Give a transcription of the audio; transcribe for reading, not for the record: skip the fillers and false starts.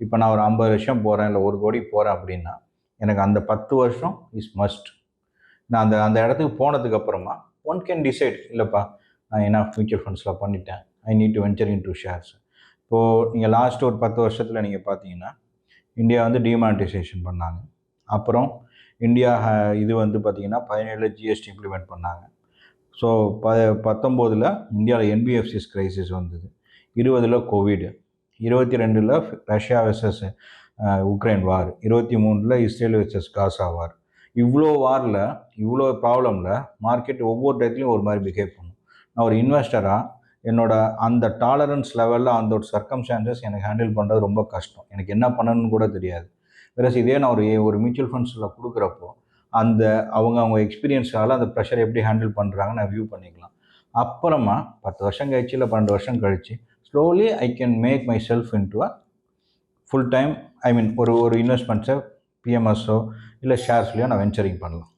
இப்போ நான் ஒரு 50 வருஷம் போகிறேன், இல்லை 1 கோடி போகிறேன் அப்படின்னா எனக்கு அந்த 10 வருஷம் இஸ் மஸ்ட். நான் அந்த அந்த இடத்துக்கு போனதுக்கு அப்புறமா ஒன் கேன் டிசைட், இல்லைப்பா நான் என்ன ஃபியூச்சர் ஃபண்ட்ஸில் பண்ணிட்டேன், I need to venture into shares. இப்போது நீங்கள் லாஸ்ட் ஒரு 10 வருஷத்தில் நீங்கள் பார்த்தீங்கன்னா இந்தியா வந்து டிமானிட்டைசேஷன் பண்ணாங்க. அப்புறம் இந்தியா இது வந்து பார்த்திங்கன்னா 17 ஜிஎஸ்டி இம்ப்ளிமெண்ட் பண்ணாங்க. ஸோ 19 இந்தியாவில் என்பிஎஃப்சிஸ் கிரைசிஸ் வந்தது, 20 covid, 22 Russia versus Ukraine war, 23 Israel versus Gaza war. இவ்வளோ வாரில், இவ்வளோ ப்ராப்ளமில் மார்க்கெட் ஒவ்வொரு டயத்துலையும் ஒரு மாதிரி பிஹேவ் பண்ணும். நான் ஒரு இன்வெஸ்டராக என்னோட அந்த டாலரன்ஸ் லெவலில் அந்த ஒரு சர்க்கம்ஸ்டான்சஸ் எனக்கு ஹேண்டில் பண்ணுறது ரொம்ப கஷ்டம். எனக்கு என்ன பண்ணணும்னு கூட தெரியாது. வேறு இதே நான் ஒரு மியூச்சுவல் ஃபண்ட்ஸில் கொடுக்குறப்போ அந்த அவங்க எக்ஸ்பீரியன்ஸால் அந்த ப்ரெஷர் எப்படி ஹேண்டில் பண்ணுறாங்கன்னு நான் வியூ பண்ணிக்கலாம். அப்புறமா 10 வருஷம் கழிச்சு இல்லை 12 வருஷம் கழிச்சு slowly I can make myself into a full time, I mean ஒரு இன்வெஸ்ட்மெண்ட்ஸை பிஎம்எஸ்ஸோ இல்லை ஷேர்ஸ்லையோ நான் வெஞ்சரிங் பண்ணலாம்.